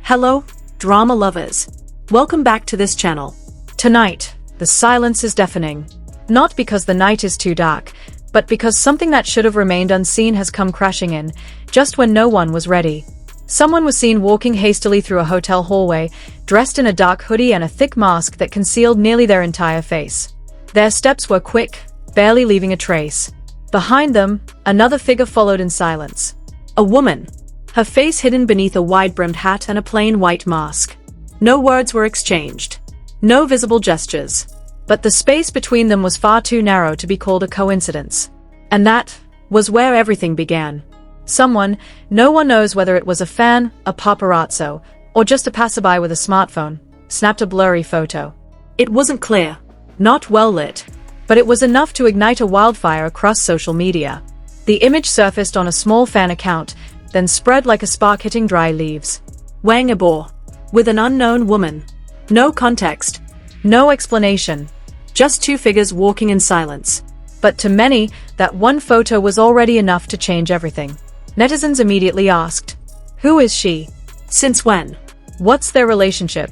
Hello, drama lovers. Welcome back to this channel. Tonight, the silence is deafening. Not because the night is too dark, but because something that should have remained unseen has come crashing in, just when no one was ready. Someone was seen walking hastily through a hotel hallway, dressed in a dark hoodie and a thick mask that concealed nearly their entire face. Their steps were quick, barely leaving a trace. Behind them, another figure followed in silence. A woman, her face hidden beneath a wide-brimmed hat and a plain white mask. No words were exchanged. No visible gestures. But the space between them was far too narrow to be called a coincidence. And that was where everything began. Someone, no one knows whether it was a fan, a paparazzo, or just a passerby with a smartphone, snapped a blurry photo. It wasn't clear, not well lit, but it was enough to ignite a wildfire across social media. The image surfaced on a small fan account, then spread like a spark hitting dry leaves. Wang Yibo, with an unknown woman. No context, no explanation, just two figures walking in silence. But to many, that one photo was already enough to change everything. Netizens immediately asked, who is she? Since when? What's their relationship?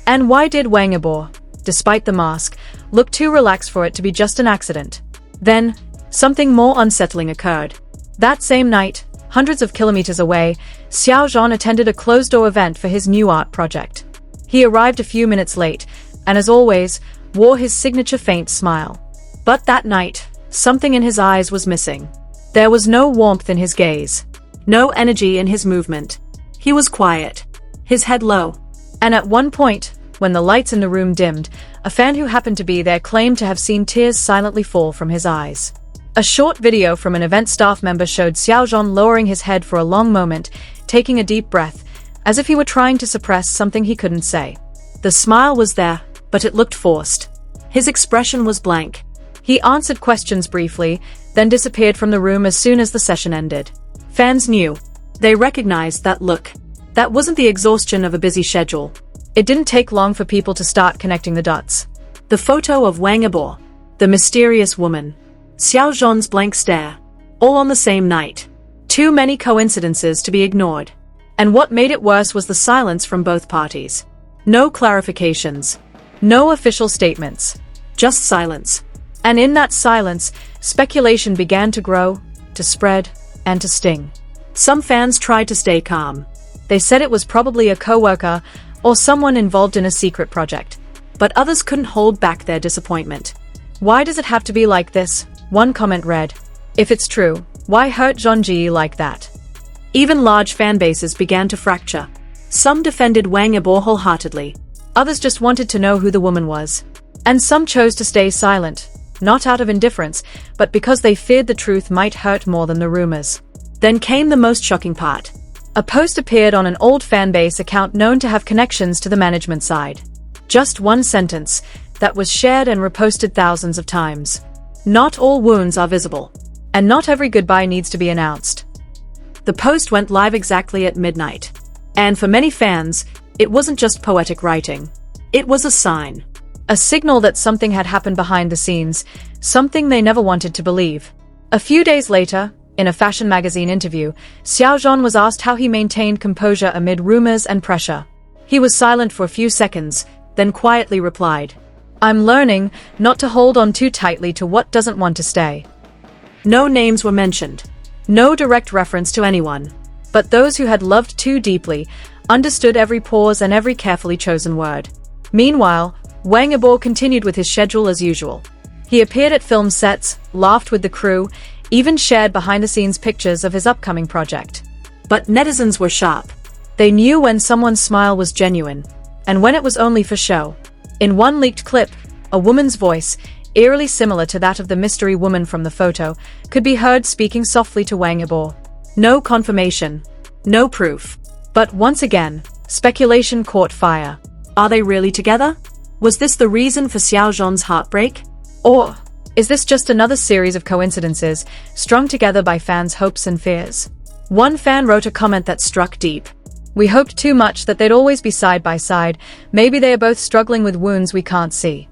And why did Wang Yibo, despite the mask, look too relaxed for it to be just an accident? Then, something more unsettling occurred. That same night, hundreds of kilometers away, Xiao Zhan attended a closed-door event for his new art project. He arrived a few minutes late, and as always, wore his signature faint smile. But that night, something in his eyes was missing. There was no warmth in his gaze, no energy in his movement. He was quiet, his head low. And at one point, when the lights in the room dimmed, a fan who happened to be there claimed to have seen tears silently fall from his eyes. A short video from an event staff member showed Xiao Zhan lowering his head for a long moment, taking a deep breath, as if he were trying to suppress something he couldn't say. The smile was there, but it looked forced. His expression was blank. He answered questions briefly, then disappeared from the room as soon as the session ended. Fans knew. They recognized that look. That wasn't the exhaustion of a busy schedule. It didn't take long for people to start connecting the dots. The photo of Wang Yibo, the mysterious woman, Xiao Zhan's blank stare, all on the same night. Too many coincidences to be ignored. And what made it worse was the silence from both parties. No clarifications. No official statements. Just silence. And in that silence, speculation began to grow, to spread, and to sting. Some fans tried to stay calm. They said it was probably a co-worker or someone involved in a secret project. But others couldn't hold back their disappointment. Why does it have to be like this? One comment read, if it's true, why hurt Zhongji like that? Even large fan bases began to fracture. Some defended Wang Yibo wholeheartedly. Others just wanted to know who the woman was. And some chose to stay silent, not out of indifference, but because they feared the truth might hurt more than the rumors. Then came the most shocking part. A post appeared on an old fanbase account known to have connections to the management side. Just one sentence that was shared and reposted thousands of times. Not all wounds are visible, and not every goodbye needs to be announced. The post went live exactly at midnight. And for many fans, it wasn't just poetic writing. It was a sign. A signal that something had happened behind the scenes, something they never wanted to believe. A few days later, in a fashion magazine interview, Xiao Zhan was asked how he maintained composure amid rumors and pressure. He was silent for a few seconds, then quietly replied, I'm learning not to hold on too tightly to what doesn't want to stay. No names were mentioned. No direct reference to anyone. But those who had loved too deeply understood every pause and every carefully chosen word. Meanwhile, Wang Yibo continued with his schedule as usual. He appeared at film sets, laughed with the crew, even shared behind-the-scenes pictures of his upcoming project. But netizens were sharp. They knew when someone's smile was genuine, and when it was only for show. In one leaked clip, a woman's voice, eerily similar to that of the mystery woman from the photo, could be heard speaking softly to Wang Yibo. No confirmation. No proof. But once again, speculation caught fire. Are they really together? Was this the reason for Xiao Zhan's heartbreak? Or is this just another series of coincidences, strung together by fans' hopes and fears? One fan wrote a comment that struck deep. We hoped too much that they'd always be side by side. Maybe they are both struggling with wounds we can't see.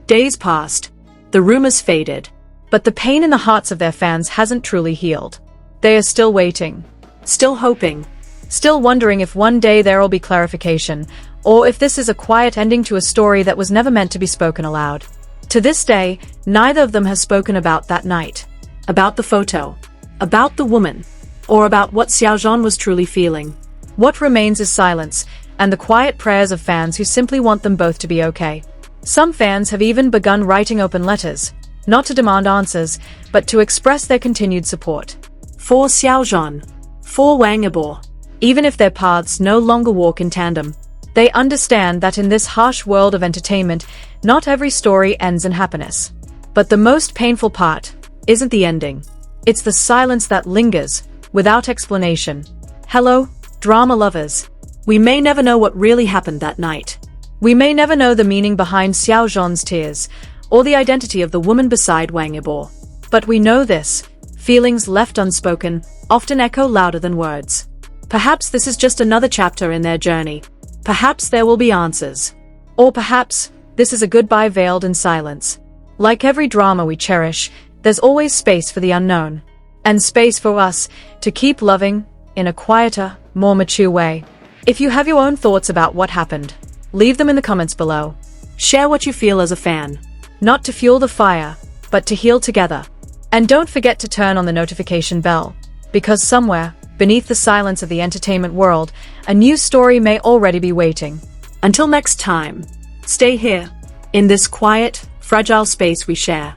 Days passed. The rumors faded. But the pain in the hearts of their fans hasn't truly healed. They are still waiting. Still hoping. still wondering if one day there'll be clarification, or if this is a quiet ending to a story that was never meant to be spoken aloud. To this day, neither of them has spoken about that night, about the photo, about the woman, or about what Xiao Zhan was truly feeling. What remains is silence, and the quiet prayers of fans who simply want them both to be okay. Some fans have even begun writing open letters, not to demand answers, but to express their continued support. For Xiao Zhan, for Wang Yibo, even if their paths no longer walk in tandem, they understand that in this harsh world of entertainment, not every story ends in happiness. But the most painful part isn't the ending. It's the silence that lingers, without explanation. Hello, drama lovers. We may never know what really happened that night. We may never know the meaning behind Xiao Zhan's tears, or the identity of the woman beside Wang Yibo. But we know this: feelings left unspoken often echo louder than words. Perhaps this is just another chapter in their journey. Perhaps there will be answers. Or perhaps this is a goodbye veiled in silence. Like every drama we cherish, there's always space for the unknown. And space for us to keep loving in a quieter, more mature way. If you have your own thoughts about what happened, leave them in the comments below. Share what you feel as a fan. Not to fuel the fire, but to heal together. And don't forget to turn on the notification bell, because somewhere, beneath the silence of the entertainment world, a new story may already be waiting. Until next time, stay here, in this quiet, fragile space we share.